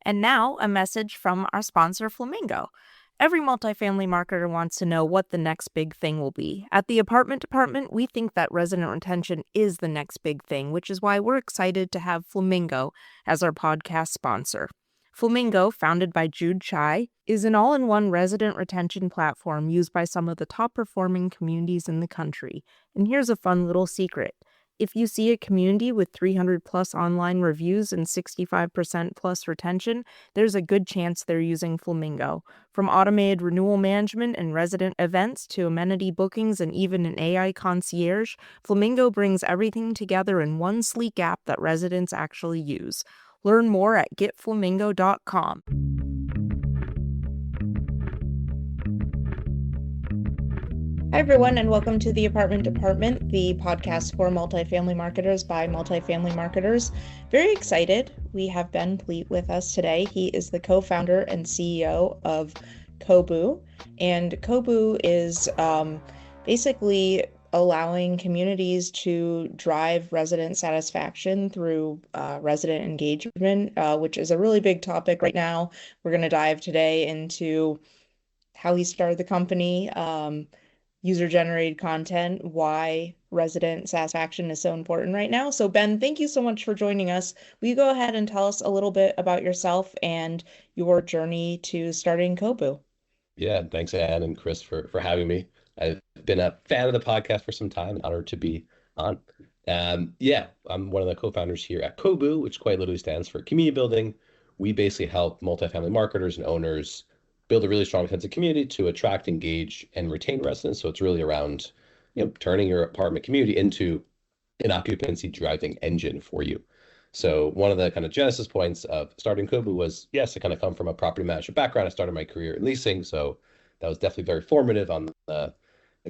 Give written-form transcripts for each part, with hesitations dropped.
And now, a message from our sponsor, Flamingo. Every multifamily marketer wants to know what the next big thing will be. At the apartment department, we think that resident retention is the next big thing, which is why we're excited to have Flamingo as our podcast sponsor. Flamingo, founded by Jude Chai, is an all-in-one resident retention platform used by some of the top-performing communities in the country. And here's a fun little secret. If you see a community with 300 plus online reviews and 65% plus retention, there's a good chance they're using Flamingo. From automated renewal management and resident events to amenity bookings and even an AI concierge, Flamingo brings everything together in one sleek app that residents actually use. Learn more at getflamingo.com. Hi, everyone, and welcome to the Apartment Department, the podcast for multifamily marketers by multifamily marketers. Very excited. We have Ben Pleat with us today. He is the co-founder and CEO of Kobu, and Kobu is basically allowing communities to drive resident satisfaction through resident engagement, which is a really big topic right now. We're going to dive today into how he started the company, user-generated content, why resident satisfaction is so important right now. So Ben, thank you so much for joining us. Will you go ahead and tell us a little bit about yourself and your journey to starting Kobu? Yeah, thanks, Anne and Chris, for having me. I've been a fan of the podcast for some time, and honored to be on. Yeah, I'm one of the co-founders here at Kobu, which quite literally stands for community building. We basically help multifamily marketers and owners build a really strong sense of community to attract, engage, and retain residents. So it's really around, turning your apartment community into an occupancy driving engine for you. So one of the kind of genesis points of starting Kobu was, yes, I kind of come from a property management background. I started my career in leasing, so that was definitely very formative on the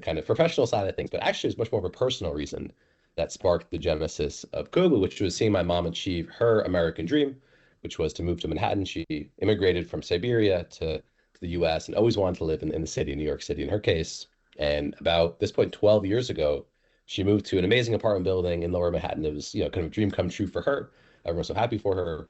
kind of professional side of things. But actually, it's much more of a personal reason that sparked the genesis of Kobu, which was seeing my mom achieve her American dream, which was to move to Manhattan. She immigrated from Siberia to the US and always wanted to live in the city, New York City in her case. And about this point, 12 years ago, she moved to an amazing apartment building in Lower Manhattan. It was, kind of a dream come true for her. Everyone was so happy for her.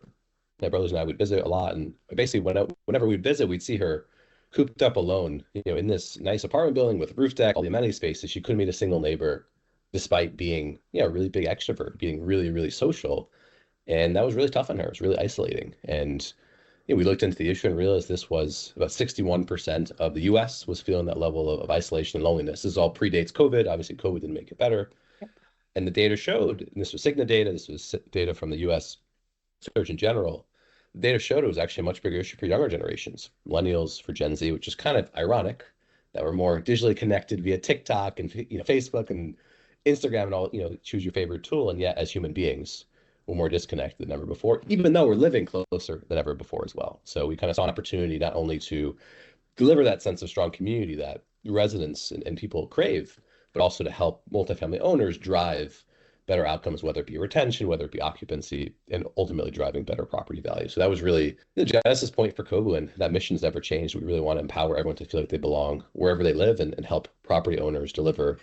My brothers and I would visit a lot, and basically, whenever we'd visit, we'd see her cooped up alone, in this nice apartment building with roof deck, all the amenity spaces. She couldn't meet a single neighbor, despite being, a really big extrovert, being really, really social, and that was really tough on her. It was really isolating, and we looked into the issue and realized this was about 61% of the US was feeling that level of isolation and loneliness. This all predates COVID. Obviously, COVID didn't make it better. And the data showed, and this was Cigna data, this was data from the US Surgeon General, the data showed it was actually a much bigger issue for younger generations, millennials, for Gen Z, which is kind of ironic that we're more digitally connected via TikTok and Facebook and Instagram and all, choose your favorite tool. And yet, as human beings, we're more disconnected than ever before, even though we're living closer than ever before as well. So we kind of saw an opportunity not only to deliver that sense of strong community that residents and people crave, but also to help multifamily owners drive better outcomes, whether it be retention, whether it be occupancy, and ultimately driving better property value. So that was really the genesis point for Kobu, and that mission's never changed. We really want to empower everyone to feel like they belong wherever they live and help property owners deliver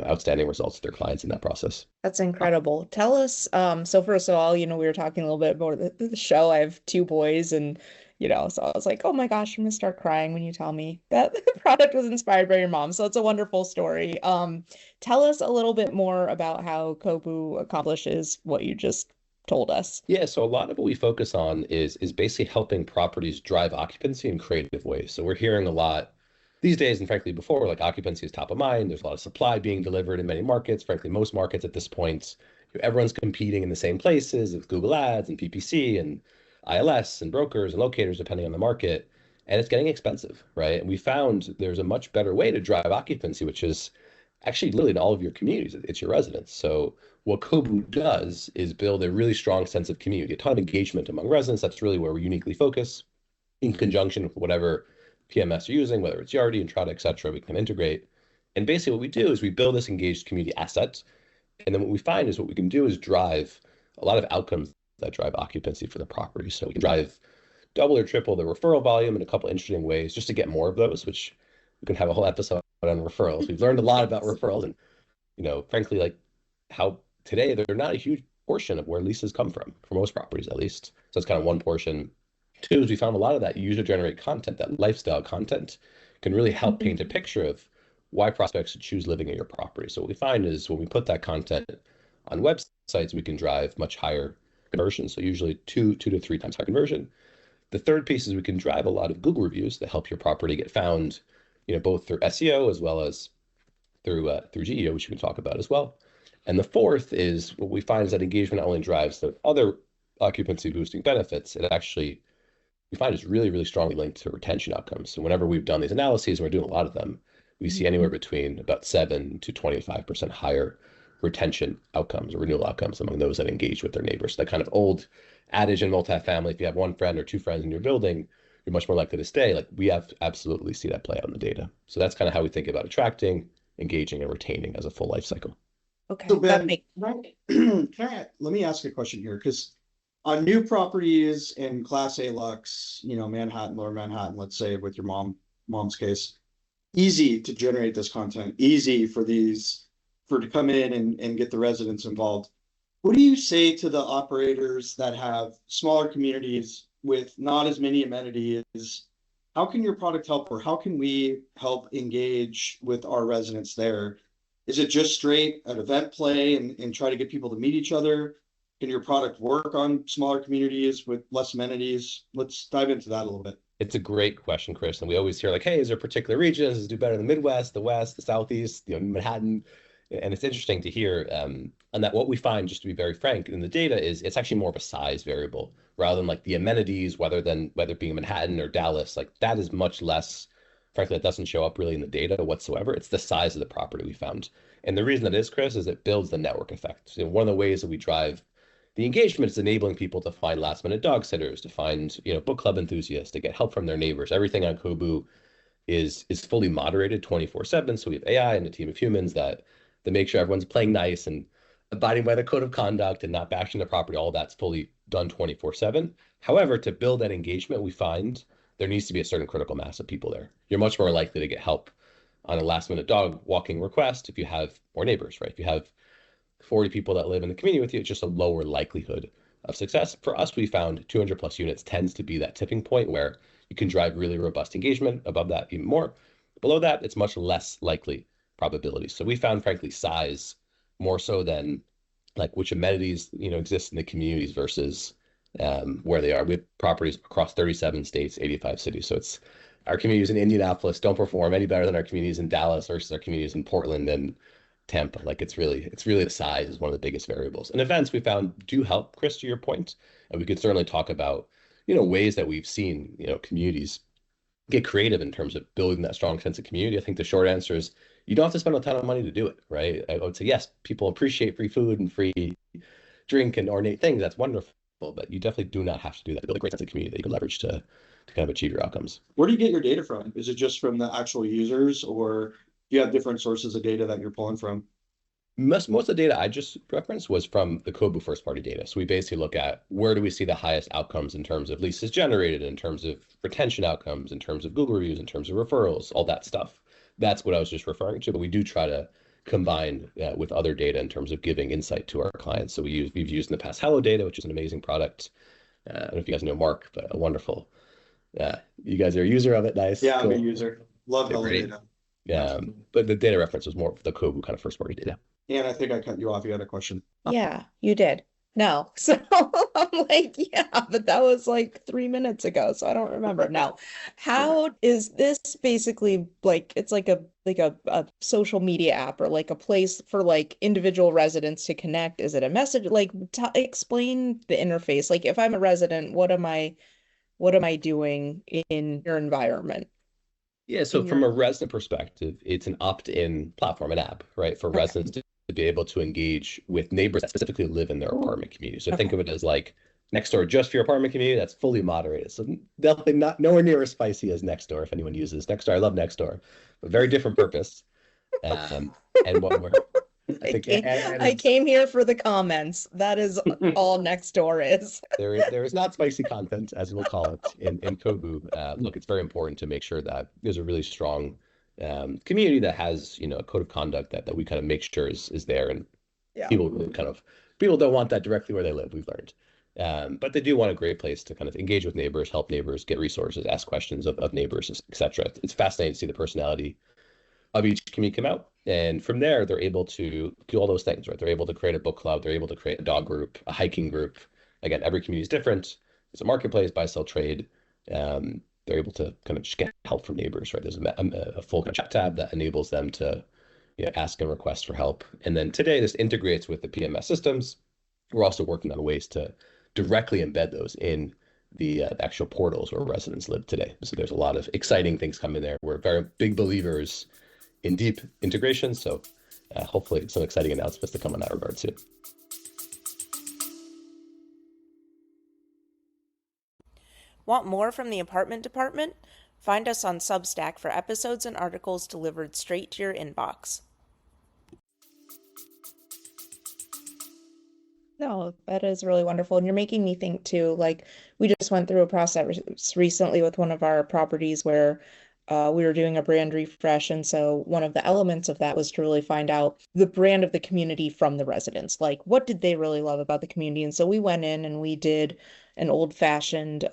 outstanding results to their clients in that process. That's incredible. Tell us, so first of all, we were talking a little bit about the show. I have two boys and, so I was like, oh my gosh, I'm gonna start crying when you tell me that the product was inspired by your mom. So it's a wonderful story. Tell us a little bit more about how Kobu accomplishes what you just told us. Yeah, so a lot of what we focus on is basically helping properties drive occupancy in creative ways. So we're hearing a lot these days, and frankly, before, like occupancy is top of mind. There's a lot of supply being delivered in many markets. Frankly, most markets at this point, everyone's competing in the same places with Google Ads and PPC and ILS and brokers and locators, depending on the market. And it's getting expensive, right? And we found there's a much better way to drive occupancy, which is actually literally in all of your communities. It's your residents. So what Kobu does is build a really strong sense of community, a ton of engagement among residents. That's really where we uniquely focus in conjunction with whatever PMS you're using, whether it's Yardi, Entrata, et cetera, we can integrate. And basically what we do is we build this engaged community asset. And then what we find is what we can do is drive a lot of outcomes that drive occupancy for the property. So we can drive double or triple the referral volume in a couple interesting ways just to get more of those, which we can have a whole episode on referrals. We've learned a lot about referrals and, frankly, like how today they're not a huge portion of where leases come from, for most properties at least. So that's kind of one portion. Two is we found a lot of that user-generated content, that lifestyle content, can really help Mhm. paint a picture of why prospects should choose living in your property. So what we find is when we put that content on websites, we can drive much higher conversion. So usually two to three times higher conversion. The third piece is we can drive a lot of Google reviews that help your property get found, both through SEO as well as through GEO, which we can talk about as well. And the fourth is what we find is that engagement not only drives the other occupancy boosting benefits, it actually we find is really, really strongly linked to retention outcomes. So whenever we've done these analyses, and we're doing a lot of them, we see anywhere between about 7 to 25% higher retention outcomes or renewal outcomes among those that engage with their neighbors. That kind of old adage in multifamily, if you have one friend or two friends in your building, you're much more likely to stay. Like we have absolutely see that play out in the data. So that's kind of how we think about attracting, engaging, and retaining as a full life cycle. So Okay, that Ben, makes let me ask a question here, because on new properties in Class A Lux, Manhattan, Lower Manhattan, let's say with your mom's case, easy to generate this content, easy for to come in and get the residents involved. What do you say to the operators that have smaller communities with not as many amenities? How can your product help, or how can we help engage with our residents there? Is it just straight an event play and try to get people to meet each other? Can your product work on smaller communities with less amenities? Let's dive into that a little bit. It's a great question, Chris. And we always hear like, hey, is there particular regions? Does it do better in the Midwest, the West, the Southeast, Manhattan? And it's interesting to hear and that what we find, just to be very frank, in the data is it's actually more of a size variable rather than like the amenities, whether it being Manhattan or Dallas, like that is much less, frankly, that doesn't show up really in the data whatsoever. It's the size of the property we found. And the reason that is, Chris, is it builds the network effect. So one of the ways that we drive the engagement is enabling people to find last minute dog sitters, to find, book club enthusiasts, to get help from their neighbors. Everything on Kobu is fully moderated 24/7. So we have AI and a team of humans that make sure everyone's playing nice and abiding by the code of conduct and not bashing the property. All that's fully done 24/7. However, to build that engagement, we find there needs to be a certain critical mass of people there. You're much more likely to get help on a last minute dog walking request if you have more neighbors, right? If you have 40 people that live in the community with you, it's just a lower likelihood of success. For us, we found 200 plus units tends to be that tipping point where you can drive really robust engagement. Above that, even more. Below that, it's much less likely probability. So we found, frankly, size more so than like which amenities exist in the communities versus where they are. We have properties across 37 states, 85 cities. So it's our communities in Indianapolis don't perform any better than our communities in Dallas versus our communities in Portland and Tampa. Like it's really the size is one of the biggest variables. And events we found do help, Chris, to your point. And we could certainly talk about, ways that we've seen, communities get creative in terms of building that strong sense of community. I think the short answer is you don't have to spend a ton of money to do it, right? I would say yes, people appreciate free food and free drink and ornate things. That's wonderful, but you definitely do not have to do that to build a great sense of community that you can leverage to kind of achieve your outcomes. Where do you get your data from? Is it just from the actual users, or do you have different sources of data that you're pulling from? Most of the data I just referenced was from the Kobu first party data. So we basically look at where do we see the highest outcomes in terms of leases generated, in terms of retention outcomes, in terms of Google reviews, in terms of referrals, all that stuff. That's what I was just referring to. But we do try to combine with other data in terms of giving insight to our clients. So we've used in the past Hello Data, which is an amazing product. I don't know if you guys know Mark, but a wonderful. You guys are a user of it. Nice. Yeah, I'm a Cool. user. Love Okay, Hello great. Data. Um, but the data reference was more the Kobu kind of first party data. And I think I cut you off. You had a question. Yeah, you did. No. So I'm like, yeah, but that was like 3 minutes ago, so I don't remember. Now, how is this basically like it's like a social media app or like a place for like individual residents to connect? Is it a message? Like t explain the interface. Like if I'm a resident, what am I doing in your environment? Yeah, so In from your a resident perspective, it's an opt-in platform, an app, right, for Okay. residents to be able to engage with neighbors that specifically live in their apartment community. So think Okay. of it as like next door just for your apartment community that's fully moderated. So definitely not nowhere near as spicy as next door if anyone uses next door. I love next door, but very different purpose. Um, and what we're I I think came, and I it's came here for the comments. That is all next door is. there is not spicy content, as we'll call it, in Kobu. Look, it's very important to make sure that there's a really strong community that has, a code of conduct that we kind of make sure is there, and Yeah. people really kind of people don't want that directly where they live. We've learned. But they do want a great place to kind of engage with neighbors, help neighbors, get resources, ask questions of neighbors, etc. It's fascinating to see the personality of each community come out. And from there, they're able to do all those things, right? They're able to create a book club. They're able to create a dog group, a hiking group. Again, every community is different. It's a marketplace, buy, sell, trade. They're able to kind of just get help from neighbors, right? There's a full kind of chat tab that enables them to ask and request for help. And then today, this integrates with the PMS systems. We're also working on ways to directly embed those in the actual portals where residents live today. So there's a lot of exciting things coming there. We're very big believers in deep integration. So hopefully some exciting announcements to come in that regard soon. Want more from the apartment department? Find us on Substack for episodes and articles delivered straight to your inbox. No, that is really wonderful. And you're making me think too, like we just went through a process recently with one of our properties where we were doing a brand refresh. And so one of the elements of that was to really find out the brand of the community from the residents. Like, what did they really love about the community? And so we went in and we did an old-fashioned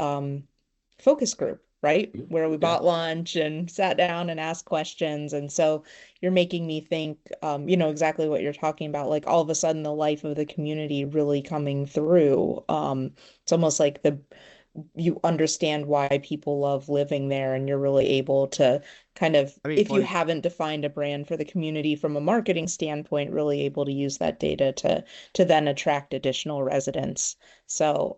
focus group, right? Where we bought lunch and sat down and asked questions. And so you're making me think, exactly what you're talking about. Like all of a sudden, the life of the community really coming through. It's almost like you understand why people love living there, and you're really able to kind of, if you haven't defined a brand for the community from a marketing standpoint, really able to use that data to then attract additional residents. So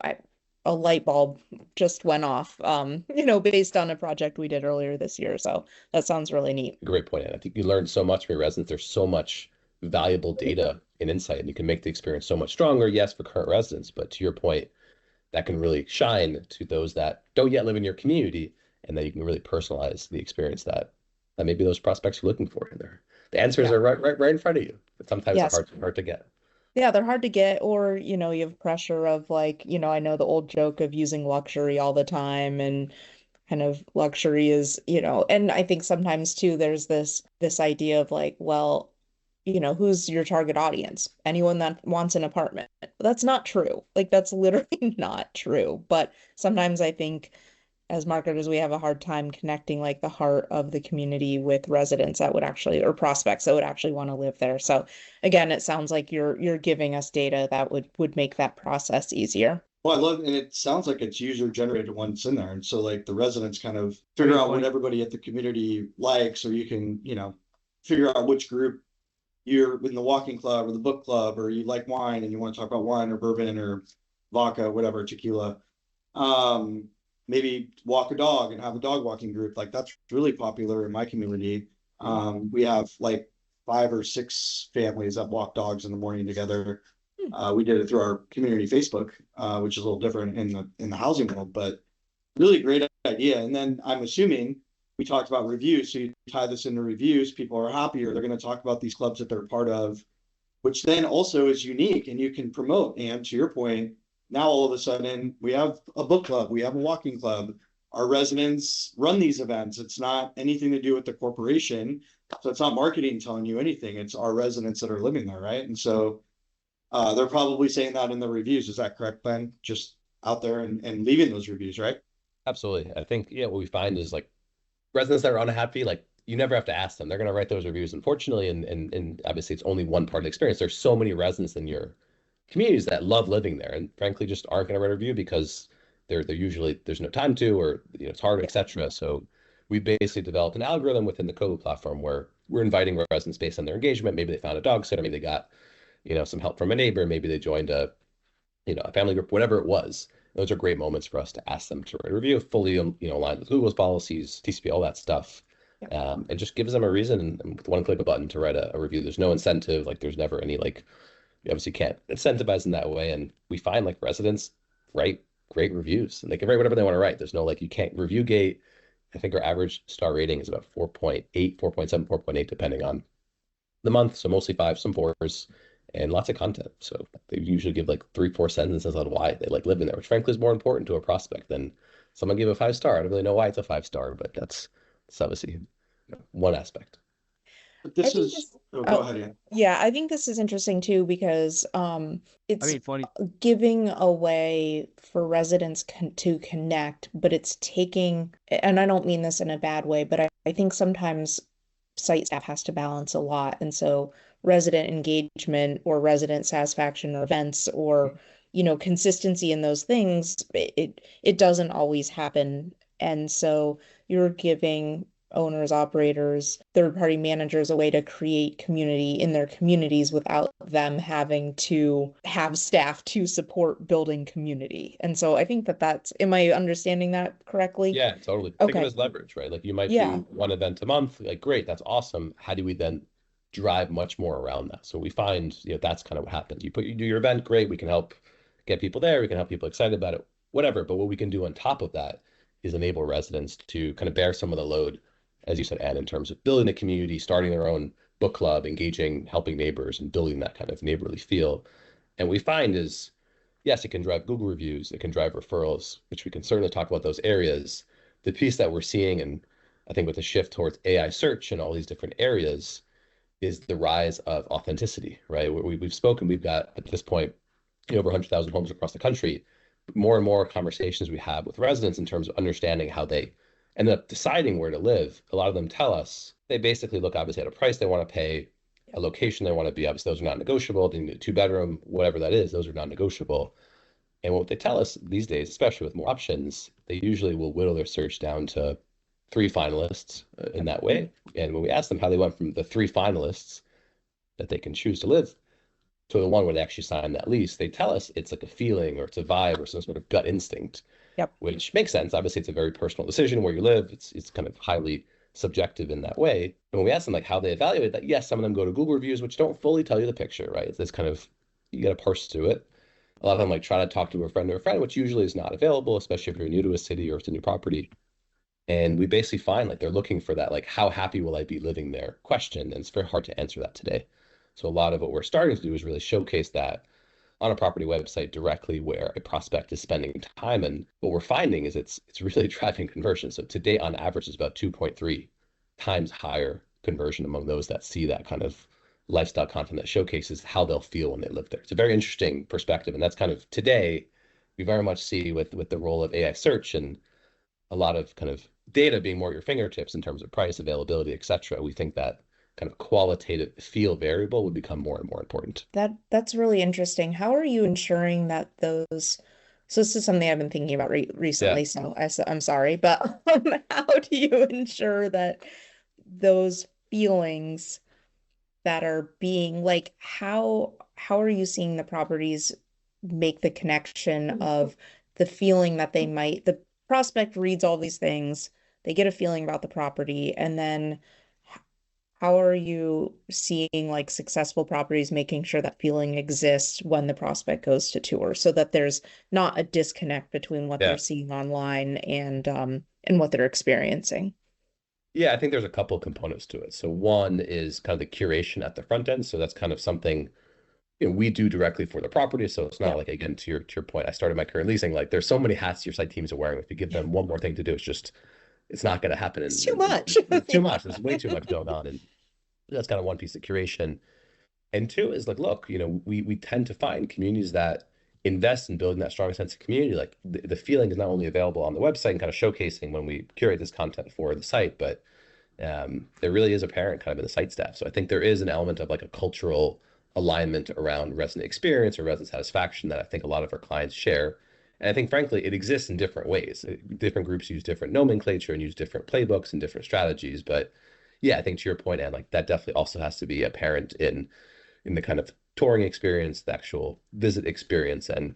a light bulb just went off, based on a project we did earlier this year. So that sounds really neat. Great point. And I think you learn so much from your residents. There's so much valuable data and insight, and you can make the experience so much stronger, yes, for current residents, but to your point, that can really shine to those that don't yet live in your community, and that you can really personalize the experience that maybe those prospects are looking for in there. The answers are right in front of you, but sometimes they're hard to get. Yeah, they're hard to get, or you have pressure of like, I know the old joke of using luxury all the time, and kind of luxury is, and I think sometimes too there's this idea of like, well, who's your target audience? Anyone that wants an apartment. That's not true. Like that's literally not true. But sometimes I think as marketers, we have a hard time connecting like the heart of the community with residents that would actually, or prospects that would actually want to live there. So again, it sounds like you're giving us data that would make that process easier. Well, I love, and it sounds like it's user generated once in there. And so like the residents kind of figure out what everybody at the community likes, or you can, figure out which group you're in the walking club or the book club, or you like wine and you want to talk about wine or bourbon or vodka, whatever, tequila. Maybe walk a dog and have a dog walking group. Like that's really popular in my community. We have like 5 or 6 families that walk dogs in the morning together. We did it through our community Facebook, which is a little different in the housing world, but really great idea. And then I'm assuming we talked about reviews. So you tie this into reviews, people are happier. They're going to talk about these clubs that they're part of, which then also is unique and you can promote. And to your point, now all of a sudden we have a book club, we have a walking club. Our residents run these events. It's not anything to do with the corporation. So it's not marketing telling you anything. It's our residents that are living there, right? And so they're probably saying that in the reviews. Is that correct, Ben? Just out there and leaving those reviews, right? Absolutely. I think, what we find is like residents that are unhappy, like you never have to ask them. They're going to write those reviews, unfortunately. And obviously it's only one part of the experience. There's so many residents in your communities that love living there and frankly just aren't going to write a review because they're usually there's no time to, or it's hard, etc. So we basically developed an algorithm within the Kobo platform where we're inviting residents based on their engagement. Maybe they found a dog sitter, maybe they got some help from a neighbor, maybe they joined a family group, whatever it was. Those are great moments for us to ask them to write a review, fully aligned with Google's policies, TCP, all that stuff. And just gives them a reason, and with one click of a button to write a review. There's no incentive, like there's never any like, you obviously can't incentivize in that way. And we find like residents write great reviews and they can write whatever they want to write. There's no like, you can't review gate. I think our average star rating is about 4.8, 4.7, 4.8, depending on the month. So mostly 5, some 4s, and lots of content. So they usually give like 3, 4 sentences on why they like living there, which frankly is more important to a prospect than someone give a 5 star. I don't really know why it's a 5 star, but that's obviously one aspect. But I this think is, this, oh, go oh, ahead, Ian. yeah, I think this is interesting too because I it's mean, funny. giving a way for residents to connect, but it's taking, and I don't mean this in a bad way, but I think sometimes site staff has to balance a lot. And so resident engagement or resident satisfaction or events or, consistency in those things, it doesn't always happen. And so you're giving owners, operators, third-party managers a way to create community in their communities without them having to have staff to support building community. And so I think am I understanding that correctly? Yeah, totally. Think of it Okay. as leverage, right? Like you might Yeah. do one event a month. Like, great, that's awesome. How do we then drive much more around that? So we find, that's kind of what happens. You do your event, great, we can help get people there, we can help people excited about it, whatever. But what we can do on top of that is enable residents to kind of bear some of the load, as you said, Anne, in terms of building a community, starting their own book club, engaging, helping neighbors, and building that kind of neighborly feel. And we find is yes, it can drive Google reviews, it can drive referrals, which we can certainly talk about those areas. The piece that we're seeing, and I think with the shift towards AI search and all these different areas, is the rise of authenticity, right? We've spoken, we've got at this point over 100,000 homes across the country. More and more conversations we have with residents in terms of understanding how they end up deciding where to live. A lot of them tell us they basically look obviously at a price they want to pay, a location they want to be. Obviously, those are not negotiable. They need a two-bedroom, whatever that is, those are not negotiable. And what they tell us these days, especially with more options, they usually will whittle their search down to three finalists in that way. And when we ask them how they went from the three finalists that they can choose to live to the one where they actually sign that lease, they tell us it's like a feeling or it's a vibe or some sort of gut instinct, Yep. which makes sense. Obviously, it's a very personal decision where you live. It's kind of highly subjective in that way. And when we ask them like how they evaluate that, yes, some of them go to Google reviews, which don't fully tell you the picture, right? It's this kind of you got to parse through it. A lot of them like try to talk to a friend, which usually is not available, especially if you're new to a city or it's a new property. And we basically find like they're looking for that, like, how happy will I be living there question. And it's very hard to answer that today. So a lot of what we're starting to do is really showcase that on a property website directly where a prospect is spending time. And what we're finding is it's really driving conversion. So today on average is about 2.3 times higher conversion among those that see that kind of lifestyle content that showcases how they'll feel when they live there. It's a very interesting perspective. And that's kind of today we very much see with the role of AI search and a lot of kind of data being more at your fingertips in terms of price, availability, et cetera. We think that kind of qualitative feel variable would become more and more important. That's really interesting. How are you ensuring that so this is something I've been thinking about Yeah. recently, so I'm sorry, but how do you ensure that those feelings that are being like how are you seeing the properties make the connection of the feeling that the prospect reads all these things, they get a feeling about the property, and then how are you seeing like successful properties making sure that feeling exists when the prospect goes to tour so that there's not a disconnect between what they're Yeah. seeing online and what they're experiencing? Yeah, I think there's a couple components to it. So one is kind of the curation at the front end. So that's kind of something we do directly for the property. So it's not Yeah. like, again, to your point, I started my career in leasing. Like there's so many hats your site teams are wearing. If you give them one more thing to do, it's not going to happen. It's And, too and much. it's too much. There's way too much going on. And that's kind of one piece of curation. And two is like, look, we tend to find communities that invest in building that strong sense of community. Like the feeling is not only available on the website and kind of showcasing when we curate this content for the site, but there really is apparent kind of in the site staff. So I think there is an element of like a cultural alignment around resident experience or resident satisfaction that I think a lot of our clients share. And I think, frankly, it exists in different ways. Different groups use different nomenclature and use different playbooks and different strategies. But yeah, I think to your point, and like that definitely also has to be apparent in the kind of touring experience, the actual visit experience. And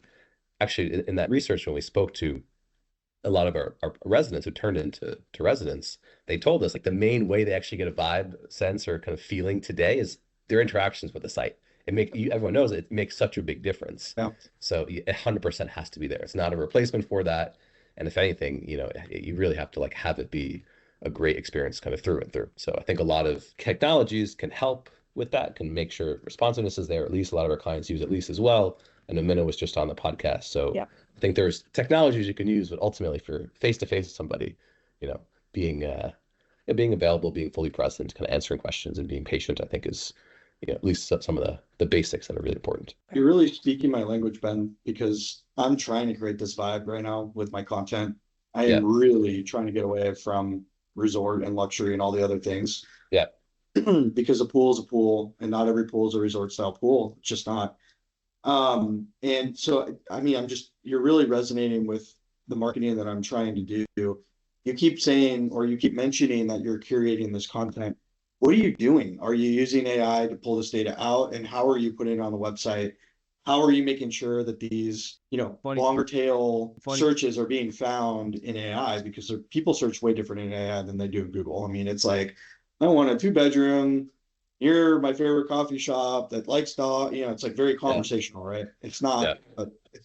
actually, in that research, when we spoke to a lot of our residents who turned into residents, they told us like the main way they actually get a vibe, sense, or kind of feeling today is their interactions with the site. Everyone knows it makes such a big difference. Yeah. So 100% has to be there. It's not a replacement for that. And if anything, you really have to like have it be a great experience kind of through and through. So I think a lot of technologies can help with that, can make sure responsiveness is there. At least a lot of our clients use at least as well. And Amina was just on the podcast. So Yeah. I think there's technologies you can use, but ultimately for face to face with somebody, you know, being being available, being fully present, kind of answering questions and being patient, I think is, at least some of the basics that are really important. You're really speaking my language, Ben, because I'm trying to create this vibe right now with my content. I Yeah. am really trying to get away from resort and luxury and all the other things. Yeah. Because a pool is a pool and not every pool is a resort style pool. It's just not. And so, I mean, you're really resonating with the marketing that I'm trying to do. You keep saying, or you keep mentioning that you're curating this content. What are you doing? Are you using AI to pull this data out? And how are you putting it on the website? How are you making sure that these, longer tail searches are being found in AI? Because people search way different in AI than they do in Google. I mean, it's like, I want a 2-bedroom near my favorite coffee shop that likes dog. It's like very conversational, right? It's not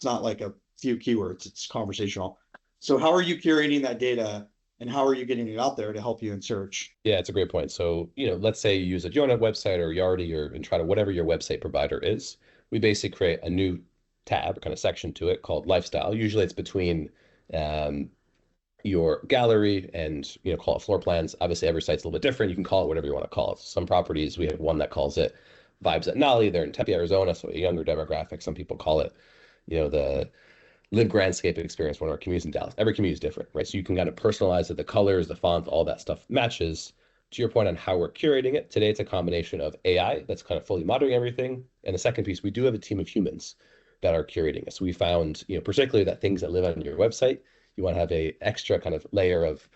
like a few keywords. It's conversational. So how are you curating that data and how are you getting it out there to help you in search? Yeah, it's a great point. So, let's say you use a Jonah website or Yardi or Entrada, whatever your website provider is. We basically create a new tab, kind of section to it called lifestyle. Usually it's between um, your gallery and call it floor plans. Obviously every site's a little bit different. You can call it whatever you want to call it. Some properties, we have one that calls it Vibes at Nolly. They're in Tempe, Arizona, so a younger demographic. Some people call it the live grandscape experience, one of our communities in Dallas. Every community is different, right? So you can kind of personalize it, the colors, the fonts, all that stuff matches. To your point on how we're curating it, today it's a combination of AI that's kind of fully monitoring everything. And the second piece, we do have a team of humans that are curating it. So we found, particularly that things that live on your website, you want to have a extra kind of layer of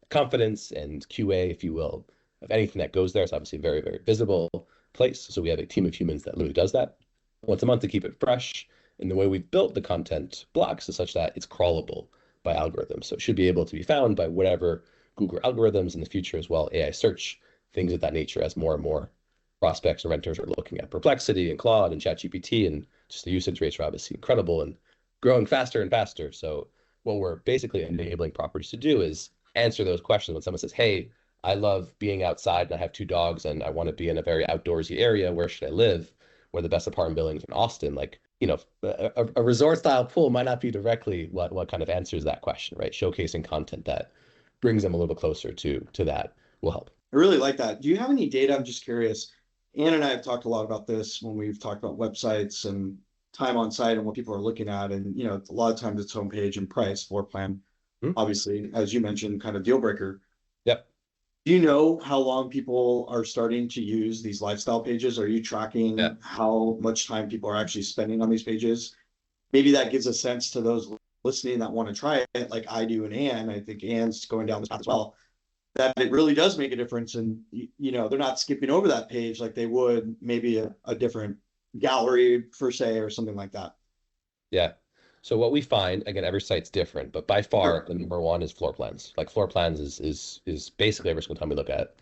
confidence and QA, if you will, of anything that goes there. It's obviously a very, very visible place. So we have a team of humans that literally does that once a month to keep it fresh. And the way we've built the content blocks is such that it's crawlable by algorithms. So it should be able to be found by whatever Google algorithms in the future as well, AI search, things of that nature as more and more prospects and renters are looking at Perplexity and Claude and ChatGPT, and just the usage rates are obviously incredible and growing faster and faster. So what we're basically enabling properties to do is answer those questions when someone says, hey, I love being outside and I have 2 dogs and I want to be in a very outdoorsy area. Where should I live? Where the best apartment buildings in Austin, like, a resort style pool might not be directly what kind of answers that question, right? Showcasing content that brings them a little bit closer to that will help. I really like that. Do you have any data? I'm just curious. Ann and I have talked a lot about this when we've talked about websites and time on site and what people are looking at. And, a lot of times it's homepage and price, floor plan, obviously, as you mentioned, kind of deal breaker. Yep. Do you know how long people are starting to use these lifestyle pages? Are you tracking how much time people are actually spending on these pages? Maybe that gives a sense to those listening that want to try it, like I do and Ann. I think Ann's going down this path as well, that it really does make a difference. And, they're not skipping over that page like they would maybe a different gallery per se or something like that. Yeah. So what we find, again, every site's different, but by far the number one is floor plans. Like floor plans is basically every single time we look at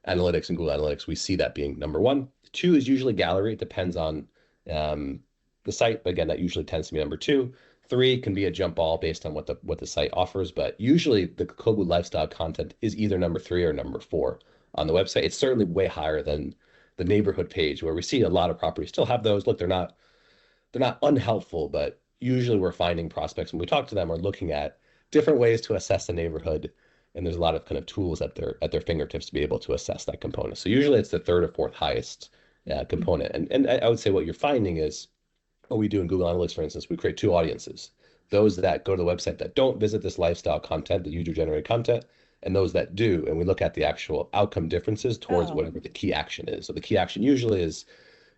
analytics and Google Analytics, we see that being number one. 2 is usually gallery. It depends on the site, but again, that usually tends to be number 2. 3 can be a jump ball based on what the site offers, but usually the Kobu lifestyle content is either number 3 or number 4 on the website. It's certainly way higher than the neighborhood page, where we see a lot of properties still have those. Look, they're not unhelpful, but usually we're finding prospects when we talk to them are looking at different ways to assess the neighborhood. And there's a lot of kind of tools at their fingertips to be able to assess that component. So usually it's the third or fourth highest component. And I would say what you're finding is what we do in Google Analytics, for instance, we create 2 audiences. Those that go to the website that don't visit this lifestyle content, the user-generated content, and those that do. And we look at the actual outcome differences towards whatever the key action is. So the key action usually is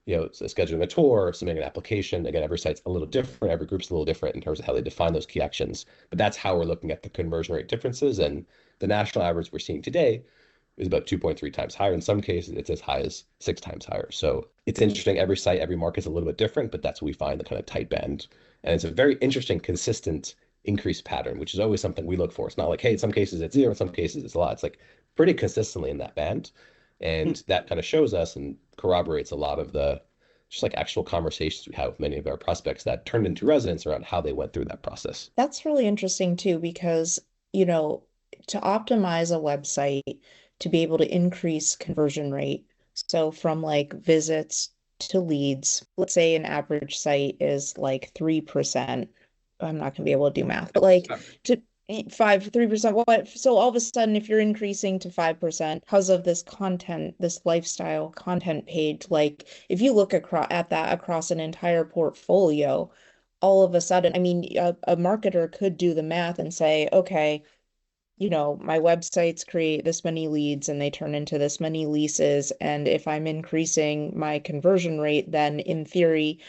scheduling a tour, submitting an application. Again, every site's a little different. Every group's a little different in terms of how they define those key actions. But that's how we're looking at the conversion rate differences. And the national average we're seeing today is about 2.3 times higher. In some cases, it's as high as 6 times higher. So it's interesting. Every site, every market's a little bit different, but that's what we find, the kind of tight band. And it's a very interesting, consistent increase pattern, which is always something we look for. It's not like, hey, in some cases it's 0, in some cases it's a lot. It's like pretty consistently in that band. And that kind of shows us and corroborates a lot of the just like actual conversations we have with many of our prospects that turned into residents around how they went through that process. That's really interesting too, because, to optimize a website to be able to increase conversion rate. So from like visits to leads, let's say an average site is like 3%. I'm not gonna be able to do math, but like 3%. What? So all of a sudden, if you're increasing to 5% because of this content, this lifestyle content page, like if you look across at that across an entire portfolio, all of a sudden, I mean, a marketer could do the math and say, okay, my websites create this many leads and they turn into this many leases. And if I'm increasing my conversion rate, then in theory,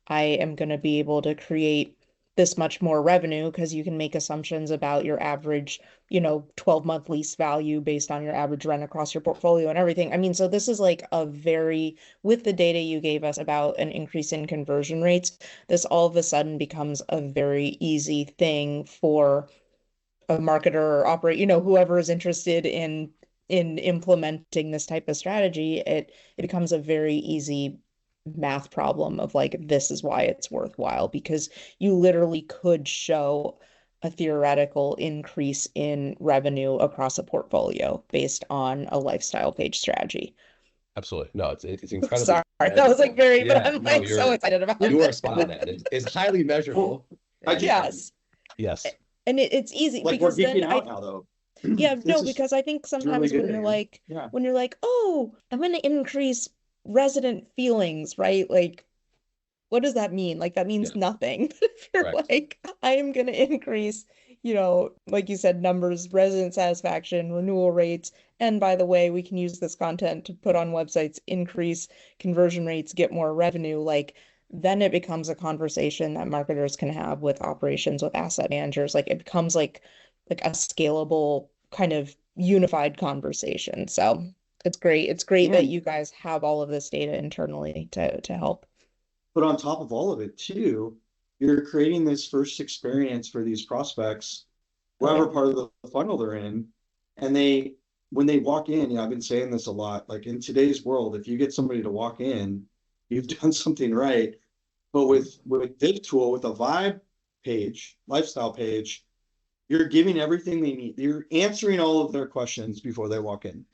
I am going to be able to create this much more revenue because you can make assumptions about your average, 12-month lease value based on your average rent across your portfolio and everything. I mean, so this is like with the data you gave us about an increase in conversion rates, this all of a sudden becomes a very easy thing for a marketer or operate, whoever is interested in implementing this type of strategy, it becomes a very easy math problem of like, this is why it's worthwhile, because you literally could show a theoretical increase in revenue across a portfolio based on a lifestyle page strategy. Absolutely. No, it's incredibly Sorry, that was like very, but yeah, I'm no, like so excited about you are it. spot on, and it's highly measurable. I And, just, Yes. yes. And it's easy like, we're because then geeking out now, though. yeah, This no, is because I think really sometimes good. Yeah. when you're like, oh, I'm going to increase resident feelings, right? Like, what does that mean? Like, that means Yeah. nothing. If you're Correct. like, I am going to increase, like you said, numbers, resident satisfaction, renewal rates. And by the way, we can use this content to put on websites, increase conversion rates, get more revenue. Like, then it becomes a conversation that marketers can have with operations, with asset managers. Like, it becomes like a scalable kind of unified conversation. So it's great. It's great that And you guys have all of this data internally to help. but on top of all of it, too, you're creating this first experience for these prospects, Oh, yeah. whatever part of the funnel they're in. And when they walk in, I've been saying this a lot, like in today's world, if you get somebody to walk in, you've done something right. But with this tool, with a vibe page, lifestyle page, you're giving everything they need. You're answering all of their questions before they walk in.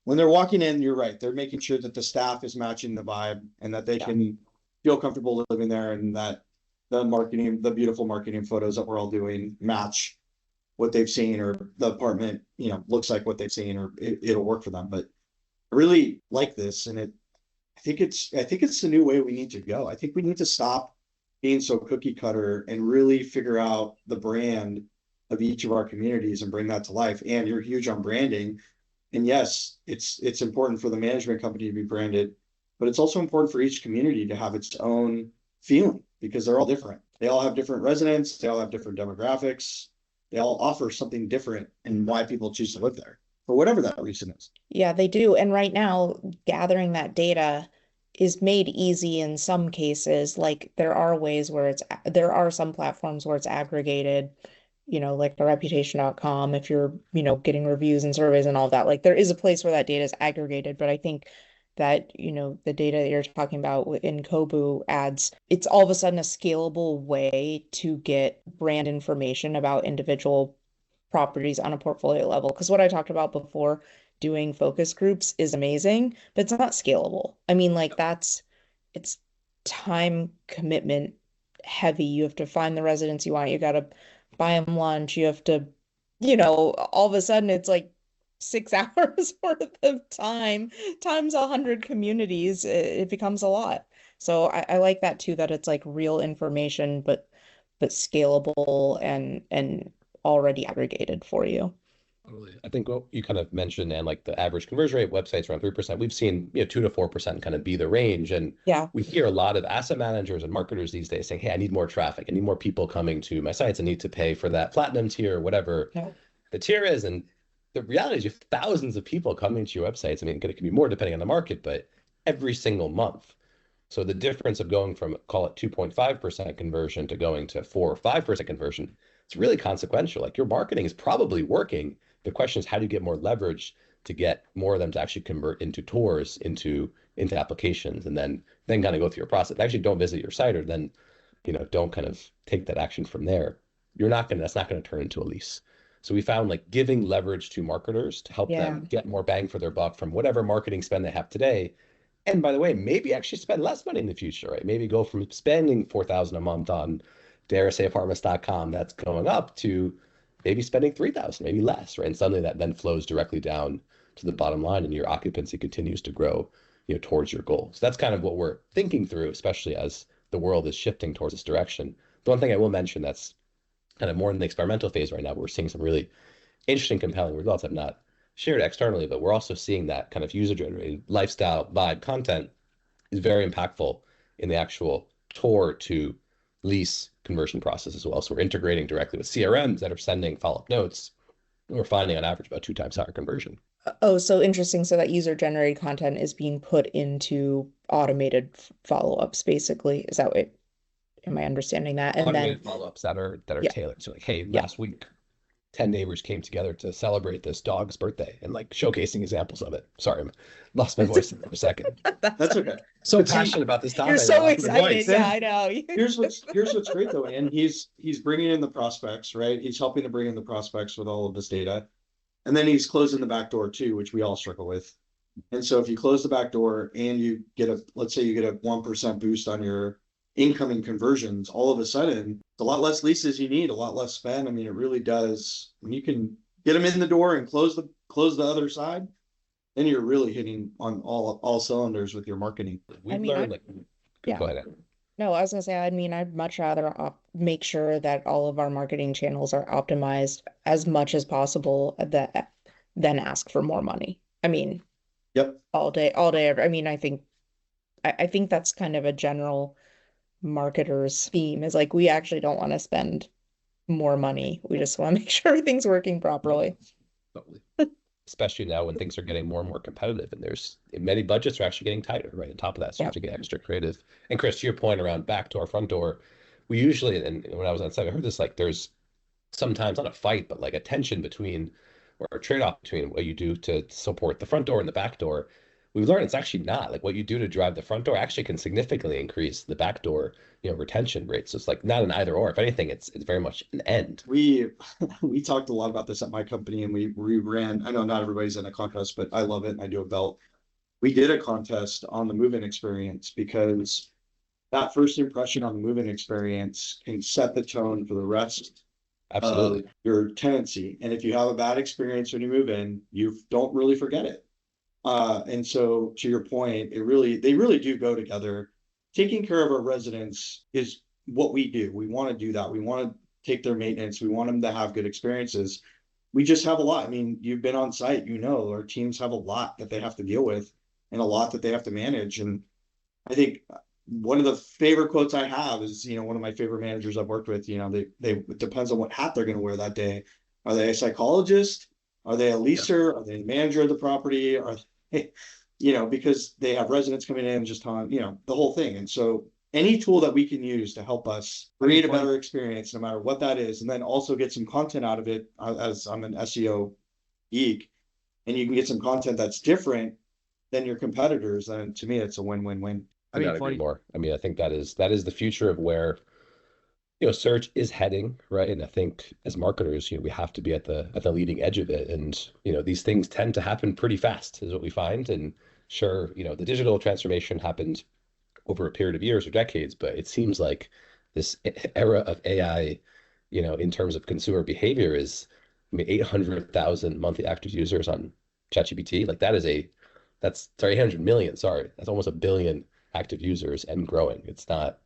When they're walking in, you're right. They're making sure that the staff is matching the vibe and that they Yeah. can feel comfortable living there, and that the beautiful marketing photos that we're all doing match what they've seen, or the apartment, looks like what they've seen, or it'll work for them. But I really like this, and I think it's the new way we need to go. I think we need to stop being so cookie cutter and really figure out the brand of each of our communities and bring that to life. And you're huge on branding. And yes, it's important for the management company to be branded, but it's also important for each community to have its own feeling, because they're all different. They all have different residents, they all have different demographics, they all offer something different and why people choose to live there, for whatever that reason is. Yeah, they do. And right now, gathering that data is made easy in some cases. Like there are ways where there are some platforms where it's aggregated, like the reputation.com, if you're, getting reviews and surveys and all that. Like there is a place where that data is aggregated, but I think that, the data that you're talking about in Kobu it's all of a sudden a scalable way to get brand information about individual properties on a portfolio level. Because what I talked about before, doing focus groups is amazing, but it's not scalable. I mean, like it's time commitment heavy. You have to find the residents you want. You got to buy them lunch. You have to, all of a sudden it's like 6 hours worth of time times 100 communities. It becomes a lot. So I like that too, that it's like real information, but scalable and already aggregated for you. Totally. I think what you kind of mentioned, and like the average conversion rate websites around 3%. We've seen 2 to 4% kind of be the range. And Yeah. we hear a lot of asset managers and marketers these days saying, hey, I need more traffic. I need more people coming to my sites. I need to pay for that platinum tier or whatever Yeah. the tier is. And the reality is you have thousands of people coming to your websites. I mean, it can be more depending on the market, but every single month. So the difference of going from, call it 2.5% conversion to going to 4 or 5% conversion, it's really consequential. Like your marketing is probably working. The question is, how do you get more leverage to get more of them to actually convert into tours, into applications, and then kind of go through your process. Actually, don't visit your site, or then don't kind of take that action from there. That's not going to turn into a lease. So we found like giving leverage to marketers to help Yeah. them get more bang for their buck from whatever marketing spend they have today. And by the way, maybe actually spend less money in the future, right? Maybe go from spending $4,000 a month on daressayapartments.com that's going up to maybe spending 3,000, maybe less, right? And suddenly that then flows directly down to the bottom line and your occupancy continues to grow, towards your goal. So that's kind of what we're thinking through, especially as the world is shifting towards this direction. The one thing I will mention that's kind of more in the experimental phase right now, but we're seeing some really interesting, compelling results I've not shared externally, but we're also seeing that kind of user generated lifestyle vibe content is very impactful in the actual tour to lease conversion process as well. So we're integrating directly with CRMs that are sending follow-up notes. We're finding on average about 2 times higher conversion. Oh, so interesting. So that user-generated content is being put into automated follow-ups, basically. Is that what, am I understanding that? And then, Automated follow-ups that are yeah, tailored. So like, hey, yeah. last week 10 neighbors came together to celebrate this dog's birthday and like showcasing examples of it. Sorry, I lost my voice for a second. That's okay. So But see, passionate about this topic. You're so I lost my excited. voice. Yeah, I know. here's what's great though, and he's bringing in the prospects, right? He's helping to bring in the prospects with all of this data, and then he's closing the back door too, which we all struggle with. And so if you close the back door and you get let's say you get a 1% boost on your incoming conversions, all of a sudden, it's a lot less leases you need, a lot less spend. I mean, it really does. When you can get them in the door and close the other side, then you're really hitting on all cylinders with your marketing. We've I mean, learned yeah. Go ahead. No, I was gonna say, I mean, I'd much rather make sure that all of our marketing channels are optimized as much as possible than ask for more money. I mean, Yep. all day, I mean, I think that's kind of a general marketer's theme is like we actually don't want to spend more money. We just want to make sure everything's working properly. Totally. Especially now when things are getting more and more competitive and many budgets are actually getting tighter, right? On top of that, so you have to get extra creative. And Chris, to your point around back door, front door, we usually, and when I was on site, I heard this, like there's sometimes not a fight, but like a tension between or a trade-off between what you do to support the front door and the back door. We've learned it's actually not like what you do to drive the front door actually can significantly increase the back door, retention rates. So it's like not an either or. If anything, it's very much an end. We talked a lot about this at my company, and we ran. I know not everybody's in a contest, but I love it and I do a belt. We did a contest on the move-in experience because that first impression on the move-in experience can set the tone for the rest Absolutely. of your tenancy. And if you have a bad experience when you move in, you don't really forget it. And so to your point, they really do go together. Taking care of our residents is what we do. We want to do that. We want to take their maintenance. We want them to have good experiences. We just have a lot. I mean, you've been on site, our teams have a lot that they have to deal with and a lot that they have to manage. And I think one of the favorite quotes I have is, one of my favorite managers I've worked with, it depends on what hat they're going to wear that day. Are they a psychologist? Are they a leaser? Are they a manager of the property? Are they, because they have residents coming in just on, the whole thing. And so any tool that we can use to help us create a better experience, no matter what that is, and then also get some content out of it, as I'm an SEO geek, and you can get some content that's different than your competitors, then to me, it's a win-win-win. I mean, agree more. I mean, I think that is the future of where search is heading, right? And I think as marketers, we have to be at the leading edge of it. And these things tend to happen pretty fast, is what we find. And sure, the digital transformation happened over a period of years or decades, but it seems like this era of AI, in terms of consumer behavior is, 800,000 monthly active users on ChatGPT. Like that's 800 million, sorry. That's almost a billion active users and growing. It's not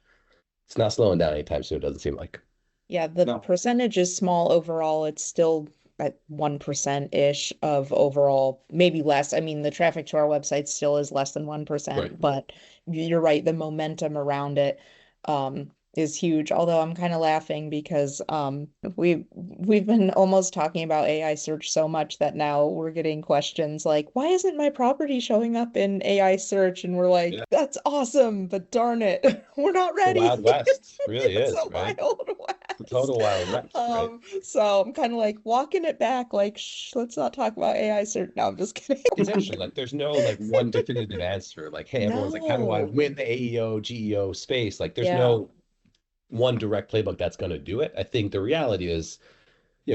slowing down anytime soon, it doesn't seem like. Yeah, the percentage is small overall. It's still at 1%-ish of overall, maybe less. I mean, the traffic to our website still is less than 1%, Right. But you're right, the momentum around it is huge. Although I'm kind of laughing because we've been almost talking about AI search so much that now we're getting questions like, why isn't my property showing up in AI search? And we're like, that's awesome, but darn it, we're not ready. The Wild West really is, right? Wild West. The total Wild West, right? So I'm kind of like walking it back, like, let's not talk about AI search. No, I'm just kidding. It's interesting. Like, there's no like one definitive answer. Like, hey, everyone's like, how do I win the AEO, GEO space? Like, there's no one direct playbook that's going to do it. I think the reality is,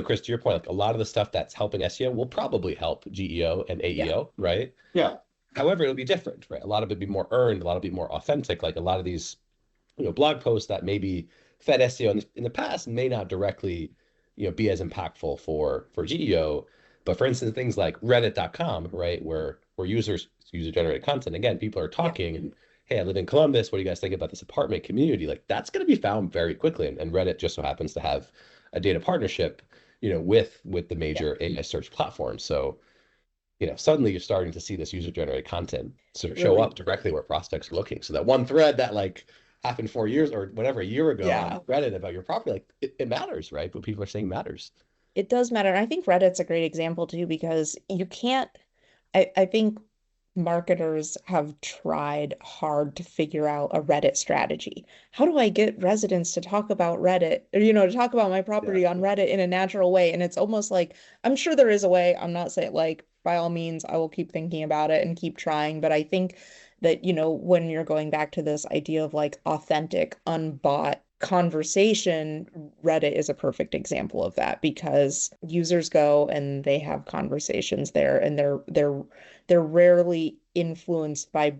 Chris, to your point, like a lot of the stuff that's helping SEO will probably help GEO and AEO, right? Yeah. However, it'll be different, right? A lot of it be more earned, a lot of it be more authentic. Like a lot of these, blog posts that maybe fed SEO in the past may not directly be as impactful for GEO. But for instance, things like Reddit.com, right, where user generated content, again, people are Yeah. talking and hey, I live in Columbus. What do you guys think about this apartment community? Like that's going to be found very quickly. And Reddit just so happens to have a data partnership, with the Yeah. major AI search platforms. So, suddenly you're starting to see this user generated content sort of show Really? up directly where prospects are looking. So that one thread that like happened 4 years or whatever, a year ago on Yeah. Reddit about your property, like it matters, right? What people are saying matters. It does matter. And I think Reddit's a great example too, because you can't, I think marketers have tried hard to figure out a Reddit strategy. How do I get residents to talk about Reddit or, to talk about my Yeah. property on Reddit in a natural way? And it's almost like, I'm sure there is a way. I'm not saying like, by all means, I will keep thinking about it and keep trying. But I think that, when you're going back to this idea of like authentic, unbought conversation, Reddit is a perfect example of that because users go and they have conversations there and they're rarely influenced by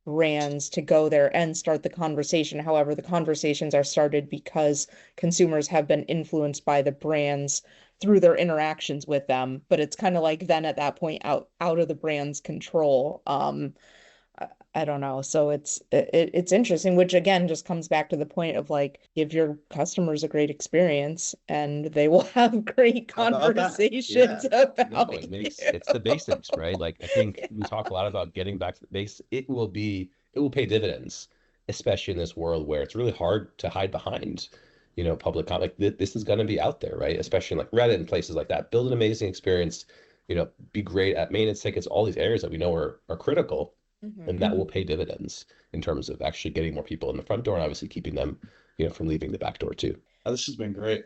brands to go there and start the conversation. However, the conversations are started because consumers have been influenced by the brands through their interactions with them. But it's kind of like then at that point out of the brand's control. I don't know. So it's interesting, which again just comes back to the point of like give your customers a great experience and they will have great How about that? conversations Yeah. No, about it's the basics, right? Like I think we talk a lot about getting back to the base. It will pay dividends, especially in this world where it's really hard to hide behind, public like this is going to be out there, right? Especially in like Reddit and places like that. Build an amazing experience, be great at maintenance tickets, all these areas that we know are critical, you. and that will pay dividends in terms of actually getting more people in the front door and obviously keeping them, from leaving the back door too. Oh, this has been great.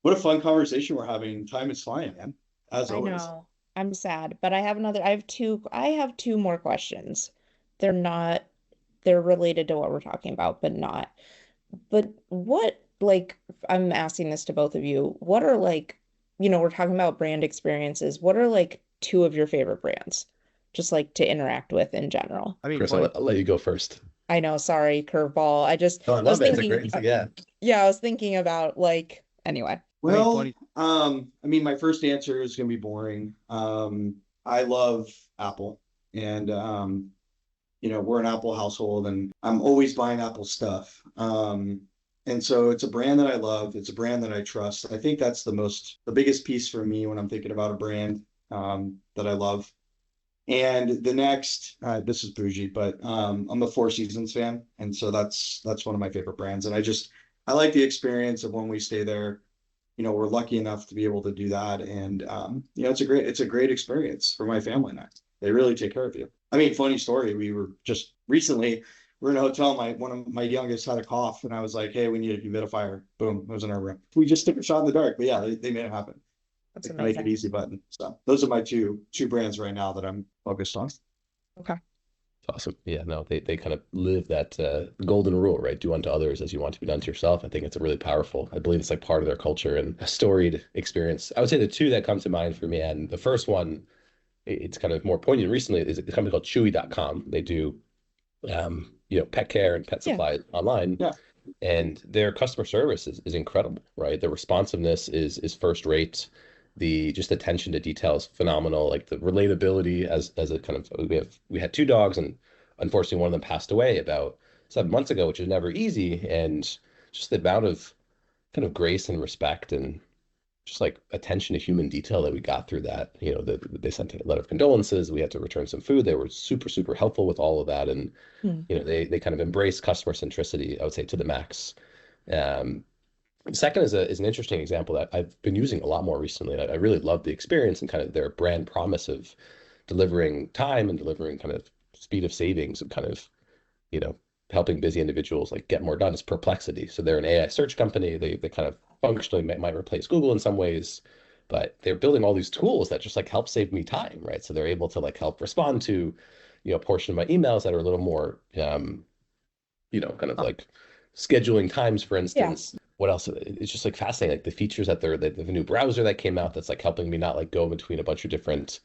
What a fun conversation we're having. Time is flying, man. As I always. know. I'm sad, but I have two more questions. They're not they're related to what we're talking about, but not. But what like I'm asking this to both of you. What are like, we're talking about brand experiences. What are like two of your favorite brands? Just like to interact with in general. I mean, Chris, I'll let you go first. I know, sorry, curveball. Oh, I I was love it. It's a thinking, great, yeah. yeah, I was thinking about like anyway. well, I mean, my first answer is going to be boring. I love Apple, and we're an Apple household, and I'm always buying Apple stuff. And so it's a brand that I love. It's a brand that I trust. I think that's the biggest piece for me when I'm thinking about a brand that I love. And the next, this is bougie, but I'm a Four Seasons fan, and so that's one of my favorite brands. And I like the experience of when we stay there. We're lucky enough to be able to do that, and it's a great experience for my family and I. They really take care of you. I mean, funny story. We were just recently we're in a hotel. One of my youngest had a cough, and I was like, "Hey, we need a humidifier." Boom, it was in our room. We just took a shot in the dark, but yeah, they made it happen. That's Make it amazing. easy button. So those are my two brands right now that I'm focused on. Okay. Awesome. Yeah, no, they kind of live that golden rule, right? Do unto others as you want to be done to yourself. I think it's a really powerful. I believe it's like part of their culture and a storied experience. I would say the two that come to mind for me, and the first one, it's kind of more poignant recently, is a company called Chewy.com. They do, pet care and pet Yeah. supply online. Yeah. And their customer service is incredible, right? Their responsiveness is first rate. The just attention to detail is phenomenal. Like the relatability as a kind of we had two dogs, and unfortunately one of them passed away about 7 months ago, which is never easy. And just the amount of kind of grace and respect and just like attention to human detail that we got through that. They sent a letter of condolences. We had to return some food. They were super, super helpful with all of that. And Hmm. they kind of embrace customer centricity, I would say, to the max. Um, Second is an interesting example that I've been using a lot more recently. I really love the experience and kind of their brand promise of delivering time and delivering kind of speed of savings and kind of, you know, helping busy individuals like get more done. Is Perplexity. So they're an AI search company. They kind of functionally might replace Google in some ways, but they're building all these tools that just like help save me time, right? So they're able to like help respond to, a portion of my emails that are a little more kind of like scheduling times, for Yeah. instance. What else? It's just like fascinating, like the features that the new browser that came out that's like helping me not like go between a bunch of different,